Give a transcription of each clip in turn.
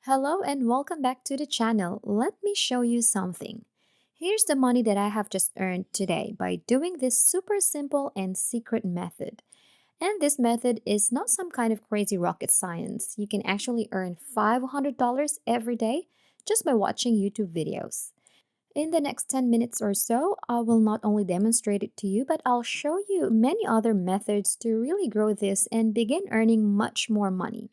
Hello and welcome back to the channel. Let me show you something. Here's the money that I have just earned today by doing this super simple and secret method. And this method is not some kind of crazy rocket science. You can actually earn $500 every day just by watching YouTube videos. In the next 10 minutes or so, I will not only demonstrate it to you, but I'll show you many other methods to really grow this and begin earning much more money.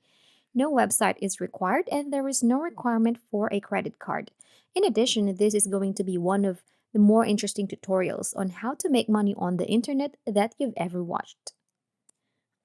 No website is required and there is no requirement for a credit card. In addition, this is going to be one of the more interesting tutorials on how to make money on the internet that you've ever watched.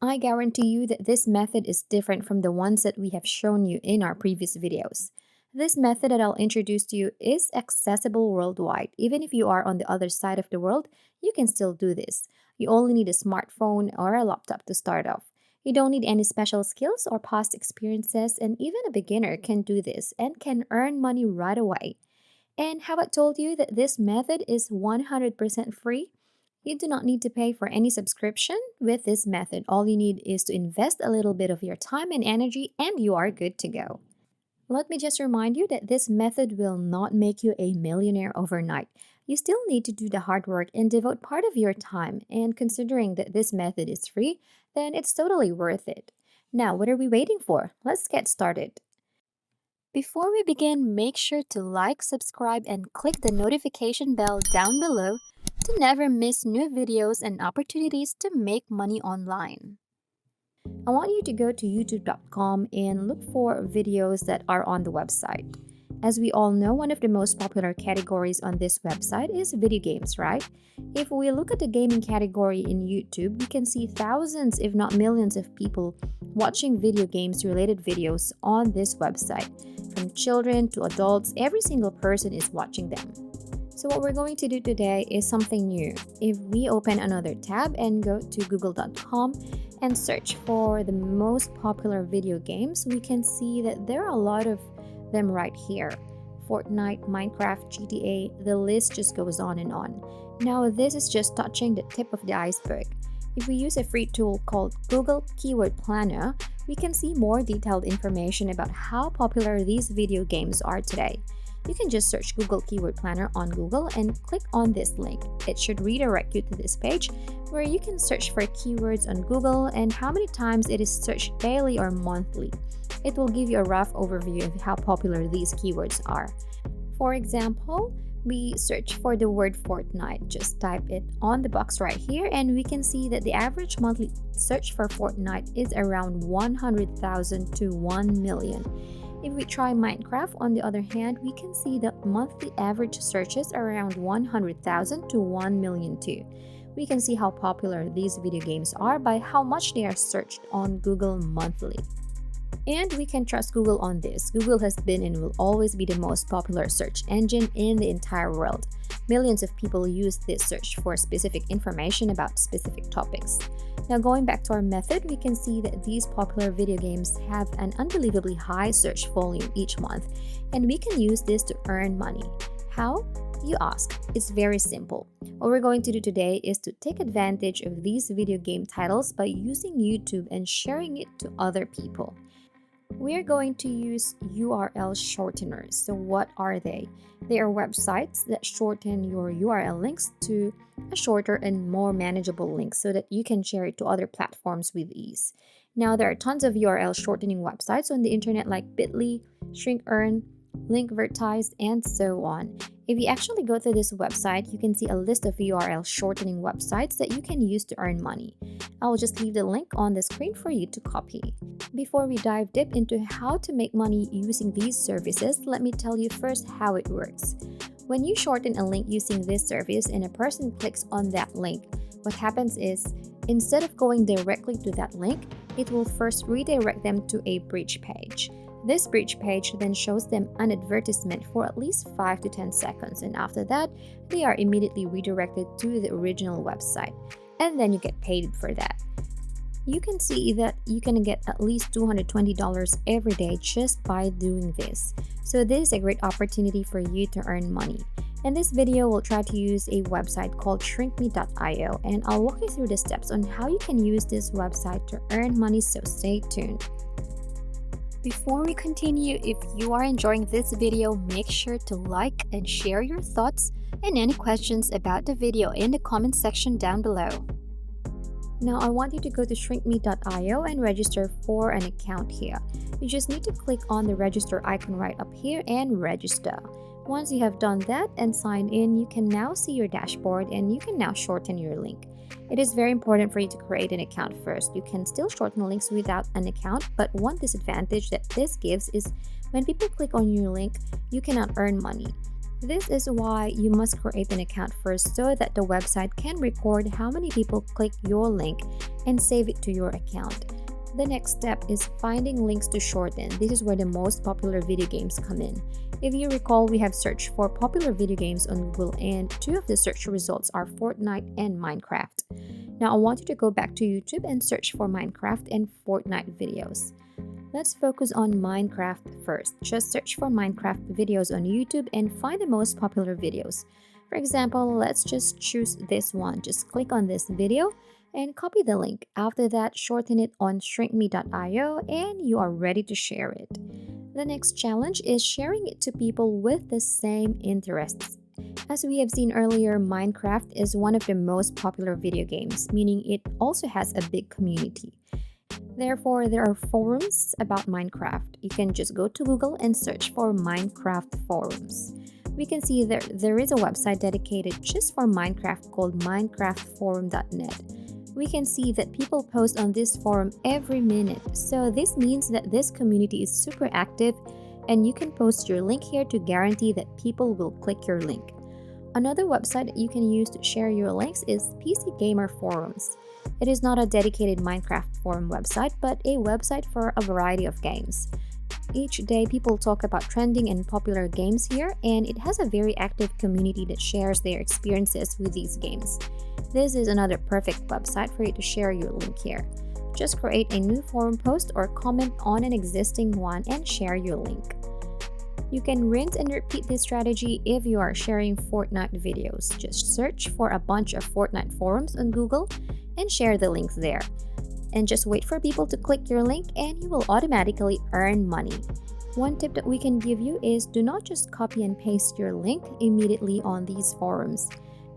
I guarantee you that this method is different from the ones that we have shown you in our previous videos. This method that I'll introduce to you is accessible worldwide. Even if you are on the other side of the world, you can still do this. You only need a smartphone or a laptop to start off. You don't need any special skills or past experiences, and even a beginner can do this and can earn money right away. And how I told you that this method is 100% free? You do not need to pay for any subscription with this method. All you need is to invest a little bit of your time and energy, and you are good to go. Let me just remind you that this method will not make you a millionaire overnight. You still need to do the hard work and devote part of your time, and considering that this method is free, then it's totally worth it. Now, what are we waiting for? Let's get started. Before we begin, make sure to like, subscribe, and click the notification bell down below to never miss new videos and opportunities to make money online. I want you to go to youtube.com and look for videos that are on the website. As we all know, one of the most popular categories on this website is video games, right? If we look at the gaming category in YouTube, we can see thousands, if not millions, of people watching video games related videos on this website. From children to adults, every single person is watching them. So what we're going to do today is something new. If we open another tab and go to google.com and search for the most popular video games, we can see that there are a lot of them right here. Fortnite, Minecraft, GTA, the list just goes on and on. Now this is just touching the tip of the iceberg. If we use a free tool called Google Keyword Planner, we can see more detailed information about how popular these video games are today. You can just search Google Keyword Planner on Google and click on this link. It should redirect you to this page where you can search for keywords on Google and how many times it is searched daily or monthly. It will give you a rough overview of how popular these keywords are. For example, we search for the word Fortnite. Just type it on the box right here and we can see that the average monthly search for Fortnite is around 100,000 to 1 million. If we try Minecraft, on the other hand, we can see that monthly average searches are around 100,000 to 1 million too. We can see how popular these video games are by how much they are searched on Google monthly. And we can trust Google on this. Google has been and will always be the most popular search engine in the entire world. Millions of people use this search for specific information about specific topics. Now going back to our method, we can see that these popular video games have an unbelievably high search volume each month, and we can use this to earn money. How? You ask. It's very simple. What we're going to do today is to take advantage of these video game titles by using YouTube and sharing it to other people. We're going to use URL shorteners. So what are they? They are websites that shorten your URL links to a shorter and more manageable link so that you can share it to other platforms with ease. Now, there are tons of URL shortening websites on the internet like Bitly, ShrinkEarn, Linkvertise, and so on. If you actually go to this website, you can see a list of URL shortening websites that you can use to earn money. I will just leave the link on the screen for you to copy. Before we dive deep into how to make money using these services, let me tell you first how it works. When you shorten a link using this service and a person clicks on that link, what happens is, instead of going directly to that link, it will first redirect them to a bridge page. This bridge page then shows them an advertisement for at least 5 to 10 seconds, and after that, they are immediately redirected to the original website, and then you get paid for that. You can see that you can get at least $220 every day just by doing this. So this is a great opportunity for you to earn money. In this video, we'll try to use a website called shrinkme.io, and I'll walk you through the steps on how you can use this website to earn money, so stay tuned. Before we continue, if you are enjoying this video, make sure to like and share your thoughts and any questions about the video in the comment section down below. Now I want you to go to shrinkme.io and register for an account here. You just need to click on the register icon right up here and register. Once you have done that and signed in, you can now see your dashboard and you can now shorten your link. It is very important for you to create an account first. You can still shorten links without an account, but one disadvantage that this gives is when people click on your link, you cannot earn money. This is why you must create an account first so that the website can record how many people click your link and save it to your account. The next step is finding links to shorten. This is where the most popular video games come in. If you recall, we have searched for popular video games on Google and two of the search results are Fortnite and Minecraft. Now I want you to go back to YouTube and search for Minecraft and Fortnite videos. Let's focus on Minecraft first. Just search for Minecraft videos on YouTube and find the most popular videos. For example, let's just choose this one. Just click on this video and copy the link. After that, shorten it on shrinkme.io and you are ready to share it. The next challenge is sharing it to people with the same interests. As we have seen earlier, Minecraft is one of the most popular video games, meaning it also has a big community. Therefore, there are forums about Minecraft. You can just go to Google and search for Minecraft forums. We can see there is a website dedicated just for Minecraft called minecraftforum.net. We can see that people post on this forum every minute. So this means that this community is super active and you can post your link here to guarantee that people will click your link. Another website that you can use to share your links is PC Gamer Forums. It is not a dedicated Minecraft forum website, but a website for a variety of games. Each day, people talk about trending and popular games here, and it has a very active community that shares their experiences with these games. This is another perfect website for you to share your link here. Just create a new forum post or comment on an existing one and share your link. You can rinse and repeat this strategy if you are sharing Fortnite videos. Just search for a bunch of Fortnite forums on Google and share the links there. And just wait for people to click your link and you will automatically earn money. One tip that we can give you is do not just copy and paste your link immediately on these forums.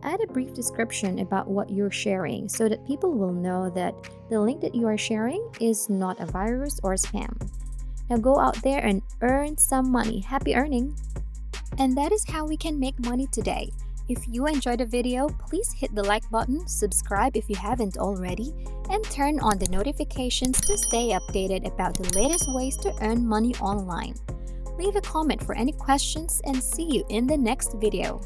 Add a brief description about what you're sharing so that people will know that the link that you are sharing is not a virus or spam. Now go out there and earn some money. Happy earning! And that is how we can make money today. If you enjoyed the video, please hit the like button, subscribe if you haven't already, and turn on the notifications to stay updated about the latest ways to earn money online. Leave a comment for any questions and see you in the next video.